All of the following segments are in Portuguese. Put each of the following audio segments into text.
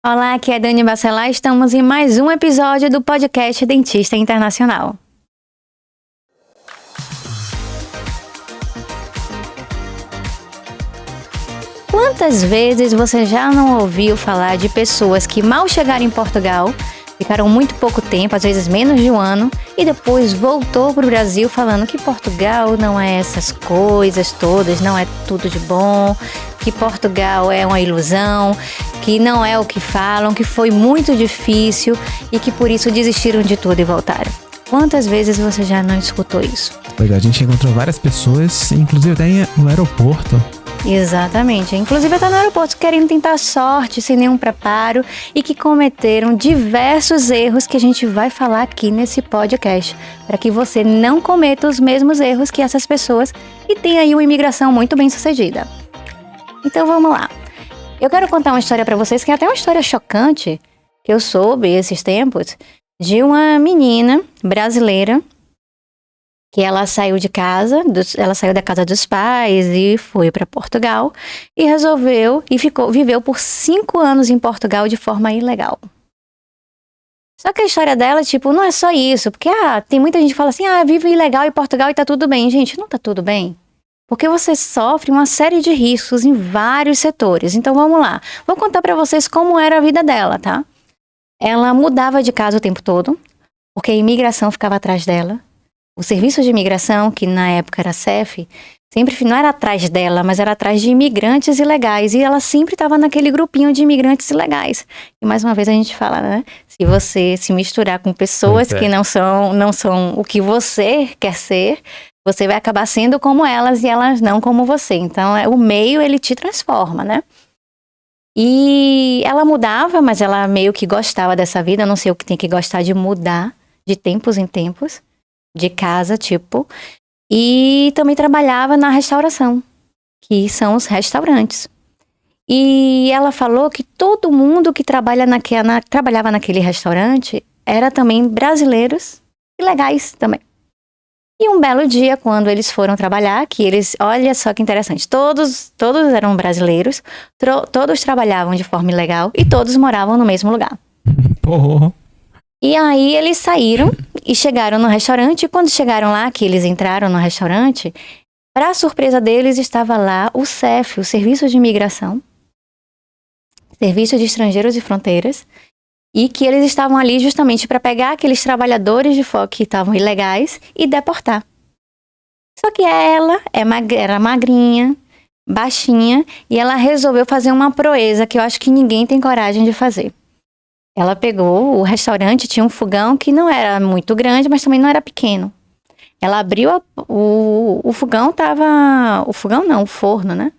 Olá, aqui é Dani Bacelar, estamos em mais um episódio do podcast Dentista Internacional. Quantas vezes você já não ouviu falar de pessoas que mal chegaram em Portugal, ficaram muito pouco tempo, às vezes menos de um ano, e depois voltou para o Brasil falando que Portugal não é essas coisas todas, não é tudo de bom, que Portugal é uma ilusão, que não é o que falam, que foi muito difícil e que por isso desistiram de tudo e voltaram. Quantas vezes você já não escutou isso? Pois é, a gente encontrou várias pessoas, inclusive até no aeroporto. Exatamente. Inclusive até no aeroporto querendo tentar sorte sem nenhum preparo e que cometeram diversos erros que a gente vai falar aqui nesse podcast, para que você não cometa os mesmos erros que essas pessoas e tenha aí uma imigração muito bem sucedida. Então vamos lá. Eu quero contar uma história para vocês que é até uma história chocante que eu soube esses tempos de uma menina brasileira que ela saiu de casa, ela saiu da casa dos pais e foi para Portugal e resolveu e viveu por 5 anos em Portugal de forma ilegal. Só que a história dela, não é só isso, porque tem muita gente que fala assim, vive ilegal em Portugal e tá tudo bem. Gente, não tá tudo bem. Porque você sofre uma série de riscos em vários setores. Então vamos lá. Vou contar para vocês como era a vida dela, tá? Ela mudava de casa o tempo todo, porque a imigração ficava atrás dela. O serviço de imigração, que na época era CEF, sempre não era atrás dela, mas era atrás de imigrantes ilegais. E ela sempre estava naquele grupinho de imigrantes ilegais. E mais uma vez a gente fala, né? Se você se misturar com pessoas que não são o que você quer ser, você vai acabar sendo como elas e elas não como você. Então, o meio, ele te transforma, né? E ela mudava, mas ela meio que gostava dessa vida. Eu não sei o que tem que gostar de mudar de tempos em tempos, de casa, E também trabalhava na restauração, que são os restaurantes. E ela falou que todo mundo que trabalhava naquele restaurante era também brasileiros ilegais também. E um belo dia, quando eles foram trabalhar, olha só que interessante, todos eram brasileiros, todos trabalhavam de forma ilegal e todos moravam no mesmo lugar. Porra. E aí eles saíram e chegaram no restaurante, e quando chegaram lá, que eles entraram no restaurante, para surpresa deles estava lá o CEF, o Serviço de Imigração, Serviço de Estrangeiros e Fronteiras, e que eles estavam ali justamente para pegar aqueles trabalhadores de fora que estavam ilegais e deportar. Só que ela era magrinha, baixinha, e ela resolveu fazer uma proeza que eu acho que ninguém tem coragem de fazer. Ela pegou, o restaurante tinha um fogão que não era muito grande, mas também não era pequeno. Ela abriu o fogão o forno, né?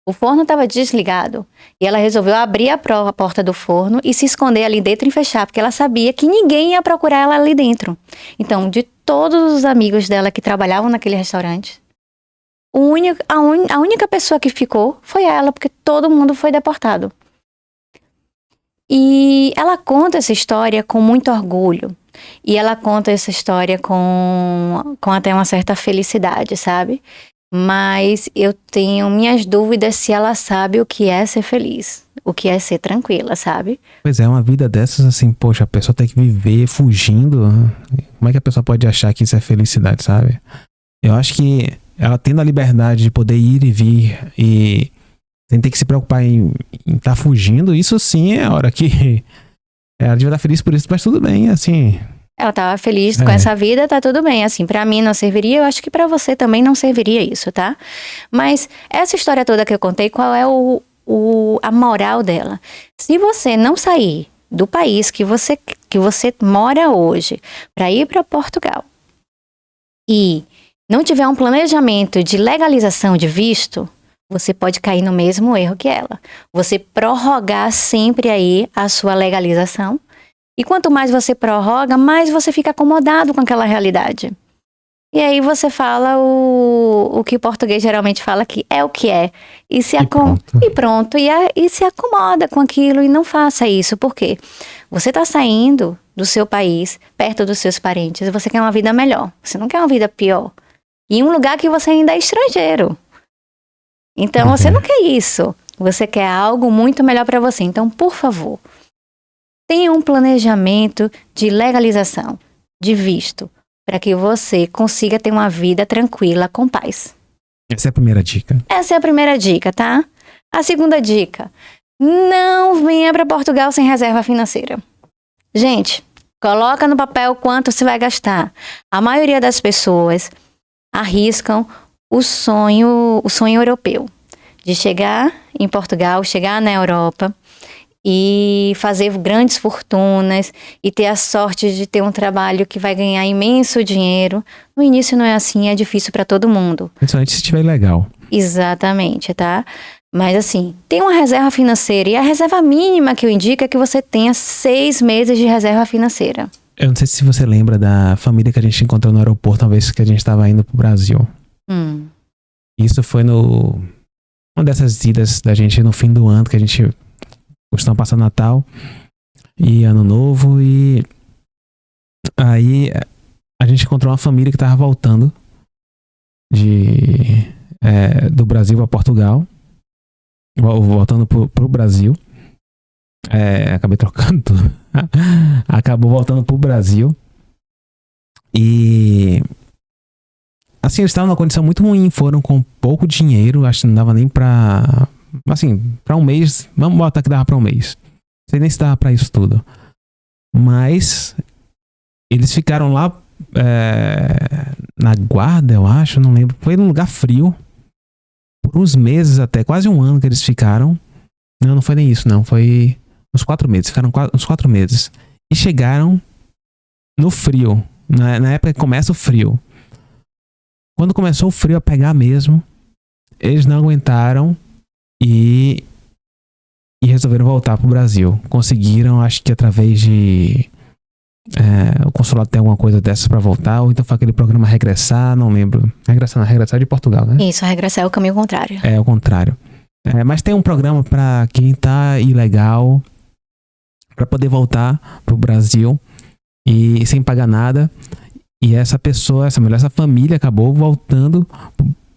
O forno estava desligado e ela resolveu abrir a porta do forno e se esconder ali dentro e fechar, porque ela sabia que ninguém ia procurar ela ali dentro. Então, de todos os amigos dela que trabalhavam naquele restaurante, a única pessoa que ficou foi ela, porque todo mundo foi deportado. E ela conta essa história com muito orgulho. E ela conta essa história com até uma certa felicidade, sabe? Mas eu tenho minhas dúvidas se ela sabe o que é ser feliz, o que é ser tranquila, sabe? Pois é, uma vida dessas assim, poxa, a pessoa tem que viver fugindo. Como é que a pessoa pode achar que isso é felicidade, sabe? Eu acho que ela tendo a liberdade de poder ir e vir e sem ter que se preocupar em estar fugindo, isso sim é a hora que ela devia estar feliz por isso, mas tudo bem, assim. Ela estava feliz com essa vida, tá tudo bem. Assim, pra mim não serviria, eu acho que pra você também não serviria isso, tá? Mas essa história toda que eu contei, qual é a moral dela? Se você não sair do país que você mora hoje pra ir pra Portugal e não tiver um planejamento de legalização de visto, você pode cair no mesmo erro que ela. Você prorrogar sempre aí a sua legalização. E quanto mais você prorroga, mais você fica acomodado com aquela realidade. E aí você fala o que o português geralmente fala que é o que é. E pronto. E se acomoda com aquilo e não faça isso. Por quê? Você está saindo do seu país, perto dos seus parentes, e você quer uma vida melhor. Você não quer uma vida pior. E em um lugar que você ainda é estrangeiro. Então você não quer isso. Você quer algo muito melhor para você. Então, por favor, tenha um planejamento de legalização, de visto, para que você consiga ter uma vida tranquila, com paz. Essa é a primeira dica. Essa é a primeira dica, tá? A segunda dica, não venha para Portugal sem reserva financeira. Gente, coloca no papel quanto você vai gastar. A maioria das pessoas arriscam o sonho europeu, de chegar em Portugal, chegar na Europa e fazer grandes fortunas e ter a sorte de ter um trabalho que vai ganhar imenso dinheiro. No início não é assim, é difícil para todo mundo. Principalmente se estiver legal. Exatamente, tá? Mas assim, tem uma reserva financeira e a reserva mínima que eu indico é que você tenha 6 meses de reserva financeira. Eu não sei se você lembra da família que a gente encontrou no aeroporto uma vez que a gente estava indo pro Brasil. Isso foi uma dessas idas da gente no fim do ano, que a gente costuma passar Natal e Ano Novo, e aí a gente encontrou uma família que estava voltando do Brasil para Portugal, voltando pro Brasil. Acabei trocando tudo. Acabou voltando pro Brasil. E assim, eles estavam numa condição muito ruim, foram com pouco dinheiro, acho que não dava nem pra, assim, pra um mês, vamos botar que dava pra um mês. Não sei nem se dava pra isso tudo. Mas eles ficaram lá na Guarda, eu acho, não lembro. Foi num lugar frio. Por uns meses até, quase um ano que eles ficaram. Não foi nem isso, não. Foi uns 4 meses. Ficaram uns 4 meses. E chegaram no frio. Na época que começa o frio. Quando começou o frio a pegar mesmo, eles não aguentaram e resolveram voltar pro Brasil. Conseguiram, acho que através de... o consulado tem alguma coisa dessas pra voltar, ou então foi aquele programa Regressar, não lembro. Regressar de Portugal, né? Isso, regressar é o caminho contrário. É o contrário. Mas tem um programa pra quem tá ilegal, pra poder voltar pro Brasil e sem pagar nada. E essa pessoa, essa família acabou voltando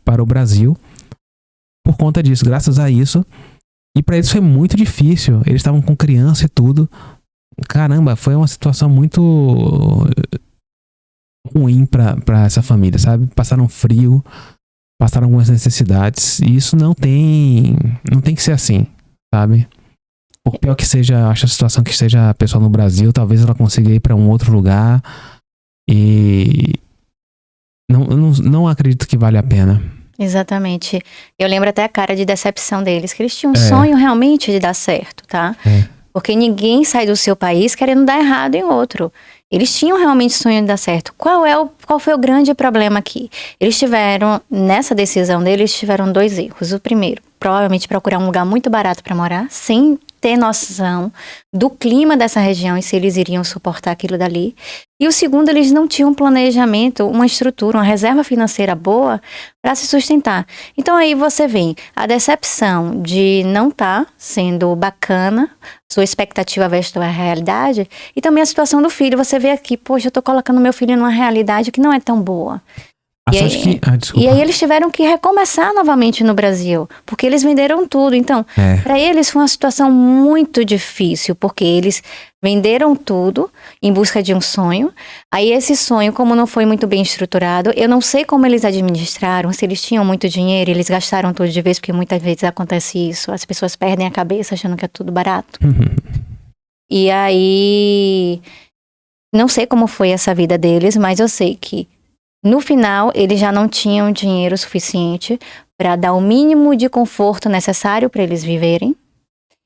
para o Brasil por conta disso, graças a isso. E pra eles foi muito difícil. Eles estavam com criança e tudo. Caramba, foi uma situação muito ruim pra essa família, sabe? Passaram frio, passaram algumas necessidades. E isso não tem que ser assim, sabe? Por pior que seja, acho a situação que seja a pessoa no Brasil, talvez ela consiga ir pra um outro lugar. E não acredito que vale a pena. Exatamente. Eu lembro até a cara de decepção deles, que eles tinham um sonho realmente de dar certo, tá? Porque ninguém sai do seu país querendo dar errado em outro. Eles tinham realmente sonho de dar certo. Qual foi o grande problema aqui? Eles tiveram, nessa decisão deles, tiveram 2 erros. O primeiro, provavelmente procurar um lugar muito barato para morar, sem ter noção do clima dessa região e se eles iriam suportar aquilo dali. E o segundo, eles não tinham um planejamento, uma estrutura, uma reserva financeira boa para se sustentar. Então aí você vê a decepção de não estar sendo bacana, sua expectativa versus a realidade, e também a situação do filho. Você vê aqui, poxa, eu tô colocando meu filho numa realidade que não é tão boa. E aí eles tiveram que recomeçar novamente no Brasil, porque eles venderam tudo. Então, para eles foi uma situação muito difícil, porque eles venderam tudo em busca de um sonho. Aí esse sonho, como não foi muito bem estruturado, eu não sei como eles administraram, se eles tinham muito dinheiro, eles gastaram tudo de vez, porque muitas vezes acontece isso, as pessoas perdem a cabeça achando que é tudo barato. E aí, não sei como foi essa vida deles, mas eu sei que no final, eles já não tinham dinheiro suficiente para dar o mínimo de conforto necessário para eles viverem.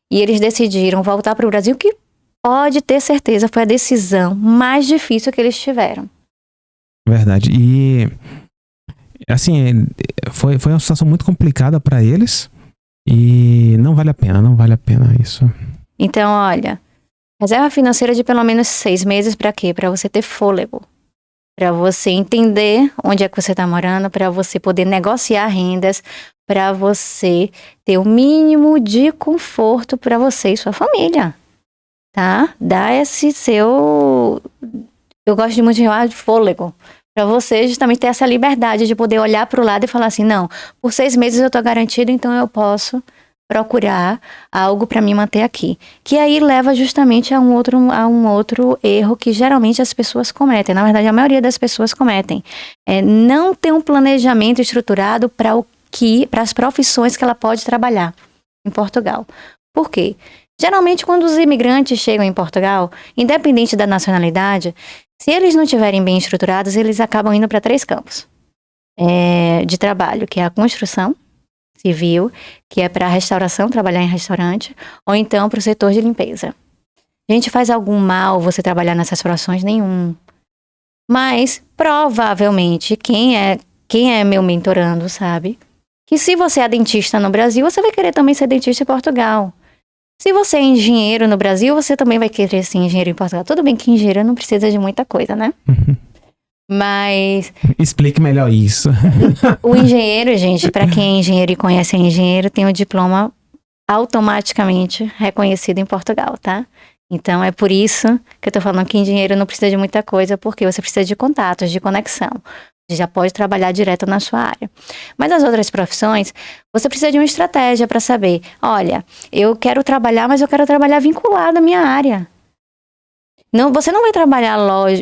E eles decidiram voltar para o Brasil, que pode ter certeza foi a decisão mais difícil que eles tiveram. Verdade. E, assim, foi uma situação muito complicada para eles e não vale a pena isso. Então, olha, reserva financeira de pelo menos 6 meses para quê? Para você ter fôlego. Para você entender onde é que você está morando, para você poder negociar rendas, para você ter o mínimo de conforto para você e sua família, tá? Dá esse seu... Eu gosto muito de chamar de fôlego, para você justamente ter essa liberdade de poder olhar para o lado e falar assim, não, por 6 meses eu estou garantido, então eu posso procurar algo para me manter aqui. Que aí leva justamente a um outro erro que geralmente as pessoas cometem. Na verdade, a maioria das pessoas cometem. É não ter um planejamento estruturado para as profissões que ela pode trabalhar em Portugal. Por quê? Geralmente, quando os imigrantes chegam em Portugal, independente da nacionalidade, se eles não estiverem bem estruturados, eles acabam indo para 3 campos de trabalho, que é a construção civil, que é para restauração, trabalhar em restaurante, ou então para o setor de limpeza. Gente, faz algum mal você trabalhar nessas profissões? Nenhum. Mas, provavelmente, quem é meu mentorando sabe que se você é dentista no Brasil, você vai querer também ser dentista em Portugal. Se você é engenheiro no Brasil, você também vai querer ser engenheiro em Portugal. Tudo bem que engenheiro não precisa de muita coisa, né? Mas... Explique melhor isso. O engenheiro, gente, para quem é engenheiro e conhece engenheiro, tem o diploma automaticamente reconhecido em Portugal, tá? Então, é por isso que eu tô falando que engenheiro não precisa de muita coisa, porque você precisa de contatos, de conexão. Você já pode trabalhar direto na sua área. Mas nas outras profissões, você precisa de uma estratégia para saber, olha, eu quero trabalhar, mas eu quero trabalhar vinculado à minha área. Não, você não vai trabalhar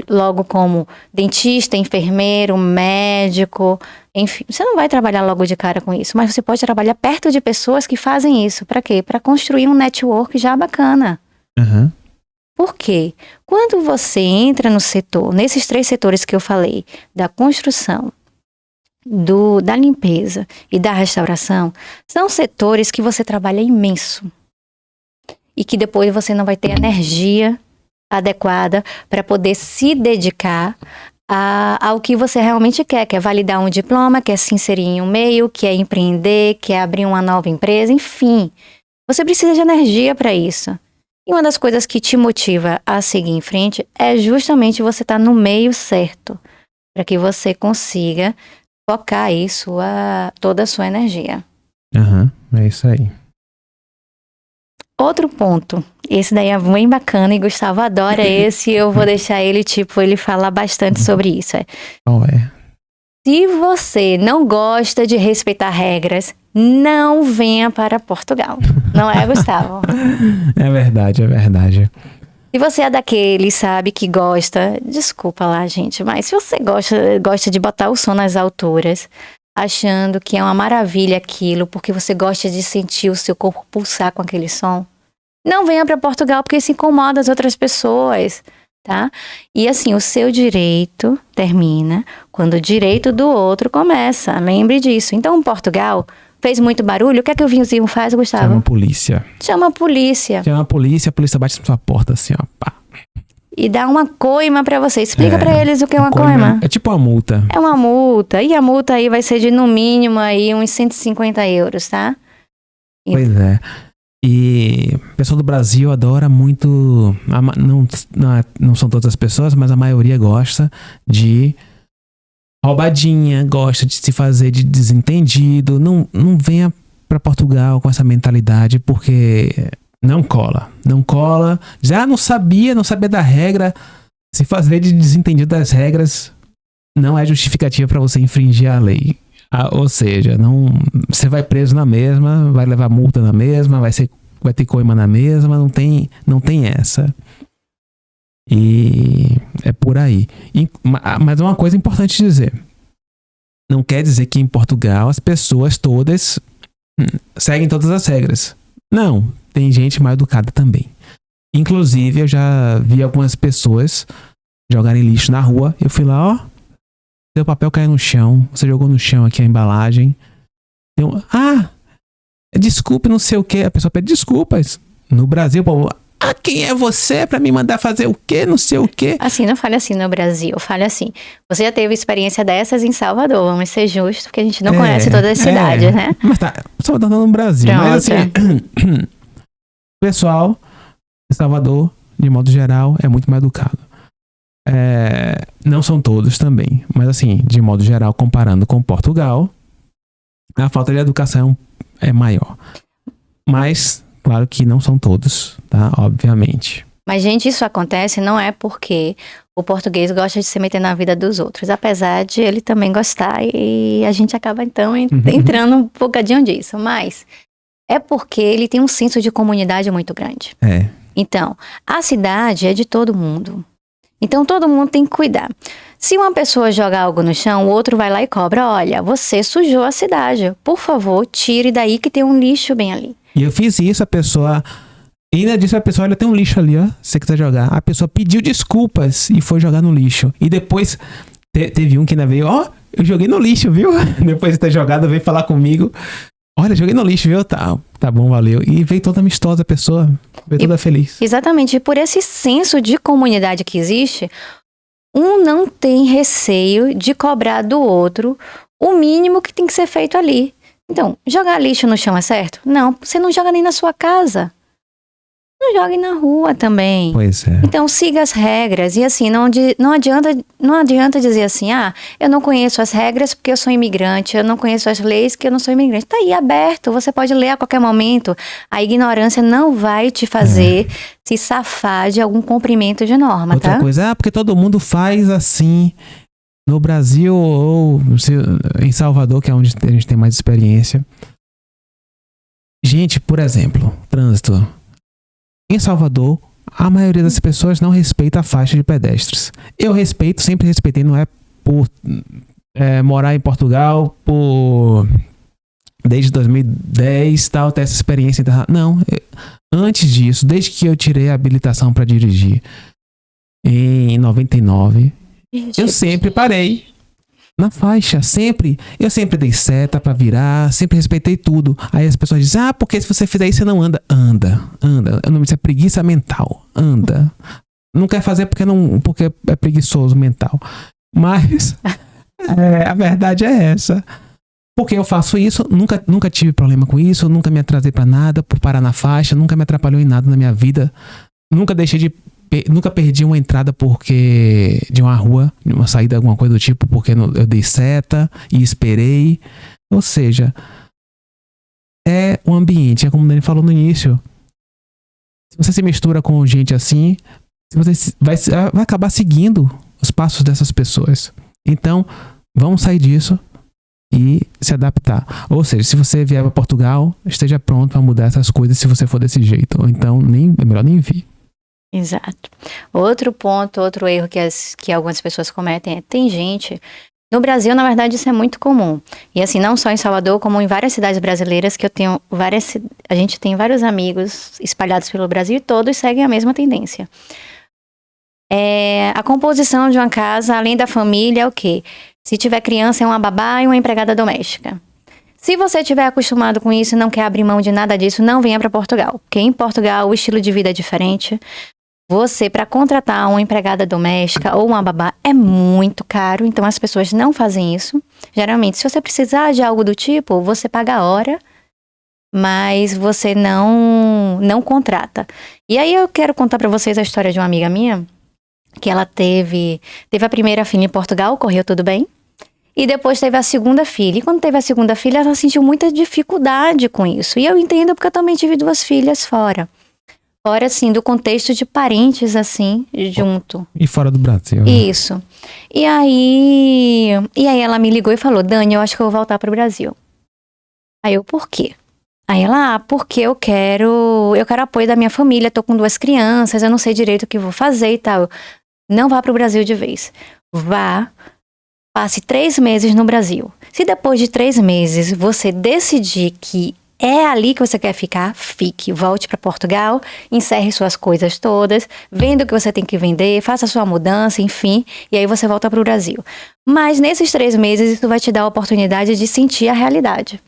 logo como dentista, enfermeiro, médico, enfim. Você não vai trabalhar logo de cara com isso, mas você pode trabalhar perto de pessoas que fazem isso. Para quê? Para construir um network já bacana. Uhum. Por quê? Quando você entra no setor, nesses 3 setores que eu falei, da construção, da limpeza e da restauração, são setores que você trabalha imenso. E que depois você não vai ter energia adequada para poder se dedicar ao que você realmente quer é validar um diploma, quer se inserir em um meio, quer empreender, quer abrir uma nova empresa, enfim. Você precisa de energia para isso. E uma das coisas que te motiva a seguir em frente é justamente você estar no meio certo, para que você consiga focar aí toda a sua energia. É isso aí. Outro ponto, esse daí é bem bacana e Gustavo adora esse, eu vou deixar ele falar bastante sobre isso. Qual é? Se você não gosta de respeitar regras, não venha para Portugal. Não é, Gustavo? É verdade, é verdade. Se você é daquele, sabe, que gosta... Desculpa lá, gente, mas se você gosta de botar o som nas alturas, achando que é uma maravilha aquilo, porque você gosta de sentir o seu corpo pulsar com aquele som, não venha para Portugal, porque isso incomoda as outras pessoas, tá? E assim, o seu direito termina quando o direito do outro começa. Lembre disso. Então, Portugal fez muito barulho. O que é que o vinhozinho faz, Gustavo? Chama a polícia. Chama a polícia. Chama a polícia bate na sua porta assim, ó, pá. E dá uma coima pra você. Explica pra eles o que é uma coima. É tipo uma multa. É uma multa. E a multa aí vai ser de, no mínimo, aí uns 150 euros, tá? Pois é. E o pessoal do Brasil adora muito... Não são todas as pessoas, mas a maioria gosta de roubadinha, gosta de se fazer de desentendido. Não venha pra Portugal com essa mentalidade, porque... Não cola. Já não sabia da regra. Se fazer de desentendido das regras não é justificativa para você infringir a lei. Ou seja, você vai preso na mesma, vai levar multa na mesma, vai ter coima na mesma, não tem essa. E é por aí. Mas uma coisa importante dizer. Não quer dizer que em Portugal as pessoas todas seguem todas as regras. Não, tem gente mal educada também. Inclusive, eu já vi algumas pessoas jogarem lixo na rua. Eu fui lá, ó, seu papel caiu no chão, você jogou no chão aqui a embalagem. Desculpe, não sei o que. A pessoa pede desculpas. No Brasil, o povo, quem é você pra me mandar fazer o quê? Não sei o quê. Assim, não fale assim no Brasil, fale assim. Você já teve experiência dessas em Salvador, vamos ser justos, porque a gente não conhece todas as cidades, né? Mas tá, Salvador não no Brasil. Pronto. Mas assim, o pessoal de Salvador, de modo geral, é muito mais educado. Não são todos também, mas assim, de modo geral, comparando com Portugal, a falta de educação é maior. Mas... Claro que não são todos, tá? Obviamente. Mas, gente, isso acontece não é porque o português gosta de se meter na vida dos outros. Apesar de ele também gostar. E a gente acaba, então, entrando um bocadinho disso. Mas é porque ele tem um senso de comunidade muito grande. Então, a cidade é de todo mundo. Então, todo mundo tem que cuidar. Se uma pessoa jogar algo no chão, o outro vai lá e cobra. Olha, você sujou a cidade. Por favor, tire daí que tem um lixo bem ali. E eu fiz isso, a pessoa... E ainda disse a pessoa, olha, tem um lixo ali, ó, se você quiser jogar. A pessoa pediu desculpas e foi jogar no lixo. E depois, teve um que ainda veio, ó, eu joguei no lixo, viu? Depois de ter jogado, veio falar comigo. Olha, joguei no lixo, viu? Tá bom, valeu. E veio toda amistosa a pessoa, veio toda feliz. Exatamente. E por esse senso de comunidade que existe, um não tem receio de cobrar do outro o mínimo que tem que ser feito ali. Então, jogar lixo no chão é certo? Não, você não joga nem na sua casa. Não jogue na rua também. Pois é. Então siga as regras. E assim, não adianta dizer assim, eu não conheço as regras porque eu sou imigrante, eu não conheço as leis porque eu não sou imigrante. Tá aí aberto, você pode ler a qualquer momento. A ignorância não vai te fazer se safar de algum cumprimento de norma, Outra coisa, porque todo mundo faz assim. No Brasil ou em Salvador, que é onde a gente tem mais experiência. Gente, por exemplo, trânsito. Em Salvador, a maioria das pessoas não respeita a faixa de pedestres. Eu respeito, sempre respeitei, não é por morar em Portugal, desde 2010 tal, ter essa experiência. Não, antes disso, desde que eu tirei a habilitação para dirigir em 99, eu sempre parei na faixa, sempre. Eu sempre dei seta pra virar, sempre respeitei tudo. Aí as pessoas dizem, porque se você fizer isso, você não anda. Anda. Eu não me disse, preguiça mental. Anda. Não quer fazer porque é preguiçoso mental. Mas a verdade é essa. Porque eu faço isso, nunca tive problema com isso, nunca me atrasei pra nada por parar na faixa, nunca me atrapalhou em nada na minha vida. Nunca perdi uma entrada de uma rua, de uma saída, alguma coisa do tipo, porque eu dei seta e esperei. Ou seja, é um ambiente, é como o Dani falou no início. Se você se mistura com gente assim, você vai acabar seguindo os passos dessas pessoas. Então, vamos sair disso e se adaptar. Ou seja, se você vier para Portugal, esteja pronto para mudar essas coisas se você for desse jeito. Ou então, é melhor nem vir. Exato. Outro erro que algumas pessoas cometem tem gente... No Brasil, na verdade, isso é muito comum. E assim, não só em Salvador, como em várias cidades brasileiras, que eu tenho a gente tem vários amigos espalhados pelo Brasil e todos seguem a mesma tendência. A composição de uma casa, além da família, é o quê? Se tiver criança, é uma babá e uma empregada doméstica. Se você estiver acostumado com isso e não quer abrir mão de nada disso, não venha para Portugal. Porque em Portugal o estilo de vida é diferente. Você, para contratar uma empregada doméstica ou uma babá, é muito caro. Então as pessoas não fazem isso. Geralmente, se você precisar de algo do tipo, você paga a hora, mas você não contrata. E aí eu quero contar para vocês a história de uma amiga minha, que ela teve a primeira filha em Portugal, correu tudo bem. E depois teve a segunda filha. E quando teve a segunda filha, ela sentiu muita dificuldade com isso. E eu entendo porque eu também tive 2 filhas fora. Fora, assim, do contexto de parentes, assim, junto. E fora do Brasil. Né? Isso. E aí ela me ligou e falou, Dani, eu acho que eu vou voltar pro Brasil. Aí eu, por quê? Aí ela, porque eu quero apoio da minha família, tô com 2 crianças, eu não sei direito o que vou fazer e tal. Não vá pro Brasil de vez. Vá, passe 3 meses no Brasil. Se depois de 3 meses você decidir que é ali que você quer ficar, fique. Volte para Portugal, encerre suas coisas todas, venda o que você tem que vender, faça sua mudança, enfim, e aí você volta para o Brasil. Mas nesses 3 meses, isso vai te dar a oportunidade de sentir a realidade.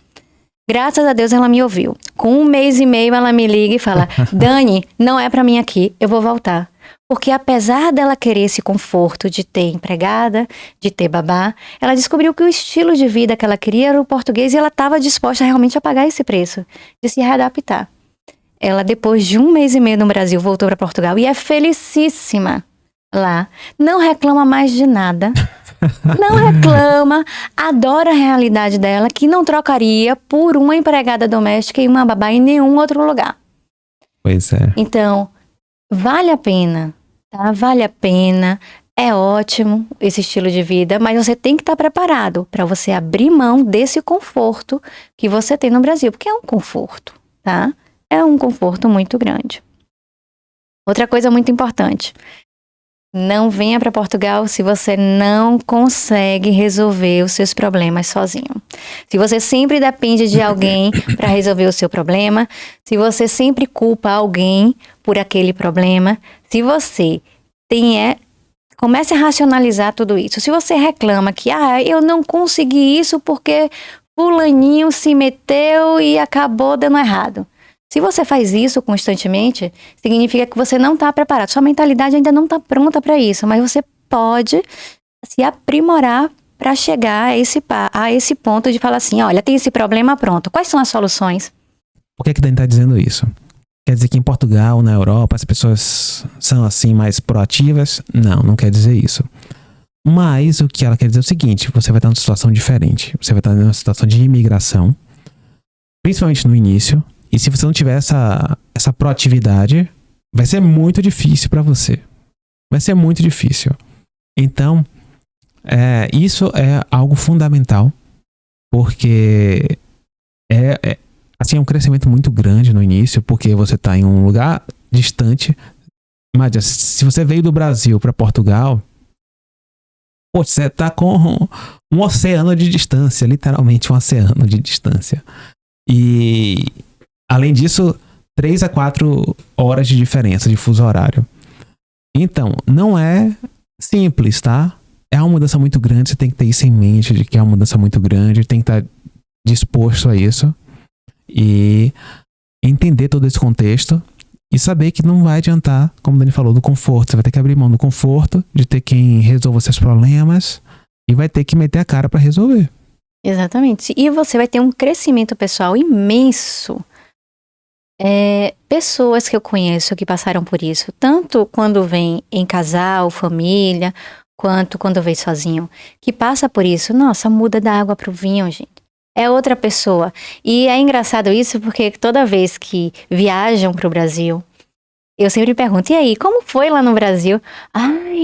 Graças a Deus ela me ouviu. Com 1 mês e meio ela me liga e fala, Dani, não é para mim aqui, eu vou voltar. Porque apesar dela querer esse conforto de ter empregada, de ter babá, ela descobriu que o estilo de vida que ela queria era o português e ela estava disposta realmente a pagar esse preço, de se readaptar. Ela, depois de 1 mês e meio no Brasil, voltou para Portugal e é felicíssima lá. Não reclama mais de nada. Não reclama, adora a realidade dela, que não trocaria por uma empregada doméstica e uma babá em nenhum outro lugar. Pois é. Então, vale a pena. Tá? Vale a pena, é ótimo esse estilo de vida, mas você tem que estar preparado para você abrir mão desse conforto que você tem no Brasil, porque é um conforto. tá? É um conforto muito grande. Outra coisa muito importante. Não venha para Portugal se você não consegue resolver os seus problemas sozinho. Se você sempre depende de alguém para resolver o seu problema, se você sempre culpa alguém por aquele problema, se você comece a racionalizar tudo isso. Se você reclama que eu não consegui isso porque fulaninho se meteu e acabou dando errado. Se você faz isso constantemente, significa que você não está preparado. Sua mentalidade ainda não está pronta para isso, mas você pode se aprimorar para chegar a esse ponto de falar assim, olha, tem esse problema, pronto. Quais são as soluções? Por que Dani está dizendo isso? Quer dizer que em Portugal, na Europa, as pessoas são assim mais proativas? Não quer dizer isso. Mas o que ela quer dizer é o seguinte, você vai estar numa situação diferente. Você vai estar numa situação de imigração, principalmente no início. E se você não tiver essa proatividade, vai ser muito difícil para você. Vai ser muito difícil. Então, isso é algo fundamental, porque assim, é um crescimento muito grande no início, porque você está em um lugar distante. Mas se você veio do Brasil para Portugal, você está com um oceano de distância, literalmente um oceano de distância. E além disso, 3 a 4 horas de diferença de fuso horário. Então, não é simples, tá? É uma mudança muito grande, você tem que ter isso em mente, de que é uma mudança muito grande, tem que estar disposto a isso e entender todo esse contexto e saber que não vai adiantar, como o Dani falou, do conforto. Você vai ter que abrir mão do conforto, de ter quem resolva seus problemas e vai ter que meter a cara para resolver. Exatamente. E você vai ter um crescimento pessoal imenso. Pessoas que eu conheço que passaram por isso, tanto quando vem em casal, família, quanto quando vem sozinho, que passa por isso, nossa, muda da água pro vinho, gente. É outra pessoa. E é engraçado isso porque toda vez que viajam pro Brasil, eu sempre pergunto, e aí, como foi lá no Brasil?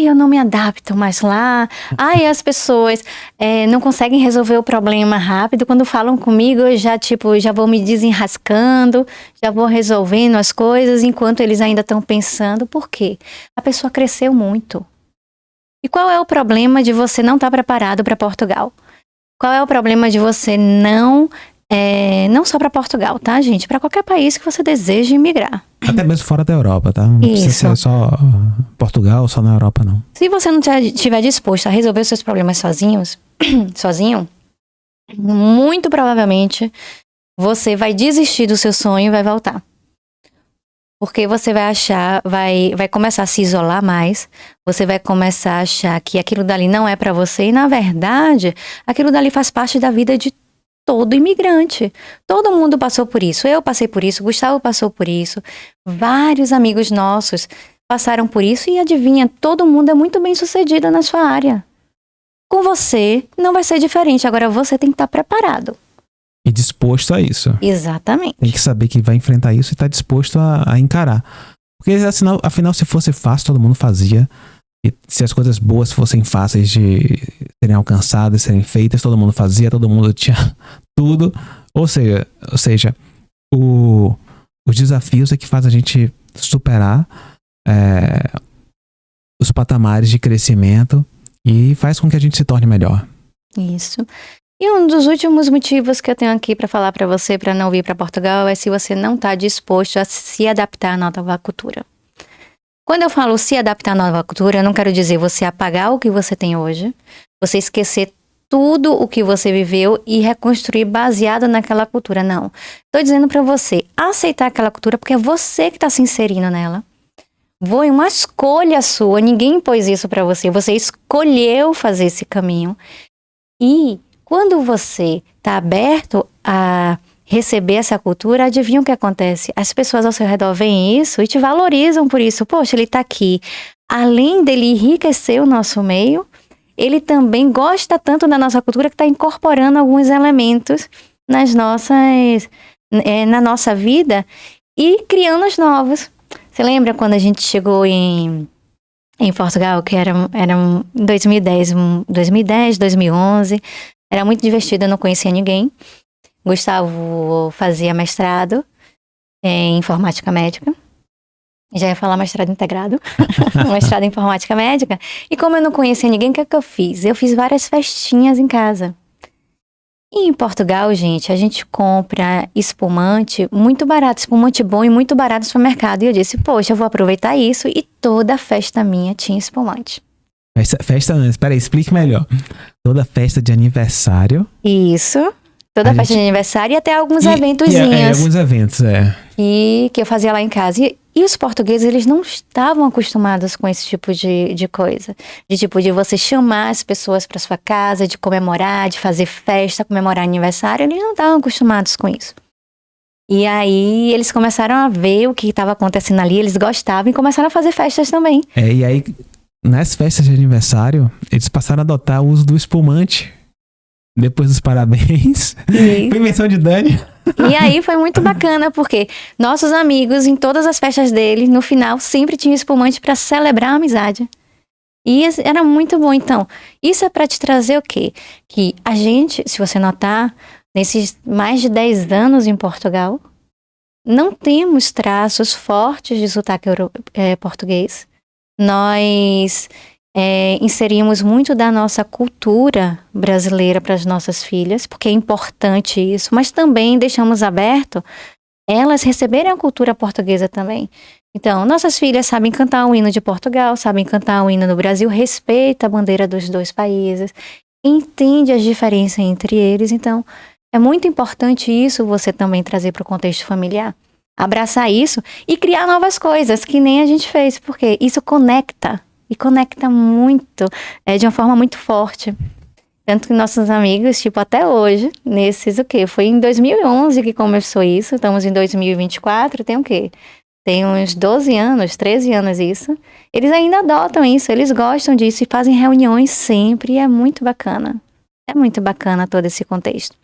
Eu não me adapto mais lá. As pessoas não conseguem resolver o problema rápido. Quando falam comigo, eu já vou me desenrascando, já vou resolvendo as coisas, enquanto eles ainda estão pensando. Por quê? A pessoa cresceu muito. E qual é o problema de você não estar preparado para Portugal? Qual é o problema de você não só para Portugal, tá, gente? Para qualquer país que você deseje imigrar. Até mesmo fora da Europa, tá? Não precisa ser só Portugal, só na Europa, não. Se você não estiver disposto a resolver os seus problemas sozinho, muito provavelmente você vai desistir do seu sonho e vai voltar. Porque você vai achar, vai começar a se isolar mais, você vai começar a achar que aquilo dali não é para você, e na verdade, aquilo dali faz parte da vida de todo imigrante. Todo mundo passou por isso. Eu passei por isso, Gustavo passou por isso, vários amigos nossos passaram por isso e adivinha, todo mundo é muito bem sucedido na sua área. Com você não vai ser diferente, agora você tem que estar preparado. E disposto a isso. Exatamente. Tem que saber que vai enfrentar isso e estar disposto a encarar. Porque afinal, se fosse fácil, todo mundo fazia. E se as coisas boas fossem fáceis de serem alcançadas, serem feitas, todo mundo fazia, todo mundo tinha tudo. Ou seja, os desafios é que faz a gente superar os patamares de crescimento e faz com que a gente se torne melhor. Isso. E um dos últimos motivos que eu tenho aqui para falar para você para não vir para Portugal é se você não está disposto a se adaptar à nova cultura. Quando eu falo se adaptar à nova cultura, eu não quero dizer você apagar o que você tem hoje, você esquecer tudo o que você viveu e reconstruir baseado naquela cultura, não. Estou dizendo para você aceitar aquela cultura porque é você que está se inserindo nela. Foi uma escolha sua, ninguém impôs isso para você, você escolheu fazer esse caminho. E quando você está aberto a receber essa cultura, adivinha o que acontece? As pessoas ao seu redor veem isso e te valorizam por isso. Poxa, ele está aqui. Além dele enriquecer o nosso meio, ele também gosta tanto da nossa cultura que está incorporando alguns elementos na nossa vida e criando os novos. Você lembra quando a gente chegou em Portugal, que era 2010, 2011, era muito divertido, eu não conhecia ninguém. Gustavo fazia mestrado em informática médica. Já ia falar mestrado integrado, mestrado em informática médica. E como eu não conhecia ninguém, o que é que eu fiz? Eu fiz várias festinhas em casa. E em Portugal, gente, a gente compra espumante muito barato, espumante bom e muito barato no supermercado. E eu disse, poxa, eu vou aproveitar isso. E toda festa minha tinha espumante. Espera aí, explique melhor. Toda festa de aniversário. Isso. Toda festa de aniversário e até alguns eventozinhos. Alguns eventos, E que eu fazia lá em casa. E os portugueses, eles não estavam acostumados com esse tipo de coisa. De você chamar as pessoas para sua casa, de comemorar, de fazer festa, comemorar aniversário. Eles não estavam acostumados com isso. E aí, eles começaram a ver o que estava acontecendo ali, eles gostavam e começaram a fazer festas também. E aí, nas festas de aniversário, eles passaram a adotar o uso do espumante. Depois dos parabéns. Foi invenção de Dani. E aí foi muito bacana, porque nossos amigos, em todas as festas dele, no final, sempre tinham espumante para celebrar a amizade. E era muito bom. Então, isso é para te trazer o quê? Que a gente, se você notar, nesses mais de 10 anos em Portugal, não temos traços fortes de sotaque português. Nós inserimos muito da nossa cultura brasileira para as nossas filhas, porque é importante isso, mas também deixamos aberto elas receberem a cultura portuguesa também. Então, nossas filhas sabem cantar o hino de Portugal, sabem cantar o hino do Brasil, respeita a bandeira dos dois países, entende as diferenças entre eles. Então, é muito importante isso você também trazer para o contexto familiar. Abraçar isso e criar novas coisas, que nem a gente fez, porque isso conecta. E conecta muito, de uma forma muito forte. Tanto que nossos amigos, até hoje, nesses foi em 2011 que começou isso, estamos em 2024, tem o quê? Tem uns 12 anos, 13 anos isso. Eles ainda adotam isso, eles gostam disso e fazem reuniões sempre, e é muito bacana. É muito bacana todo esse contexto.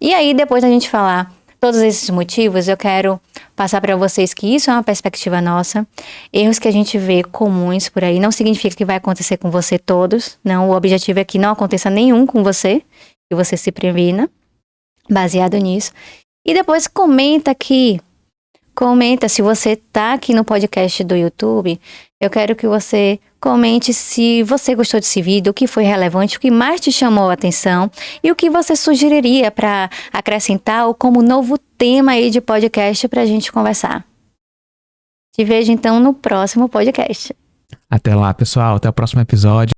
E aí, depois da gente falar todos esses motivos, eu quero passar para vocês que isso é uma perspectiva nossa. Erros que a gente vê comuns por aí, não significa que vai acontecer com você todos. Não, o objetivo é que não aconteça nenhum com você, que você se previna, baseado nisso. E depois comenta se você tá aqui no podcast do YouTube, eu quero que você comente se você gostou desse vídeo, o que foi relevante, o que mais te chamou a atenção e o que você sugeriria para acrescentar ou como novo tema aí de podcast para a gente conversar. Te vejo então no próximo podcast. Até lá, pessoal. Até o próximo episódio.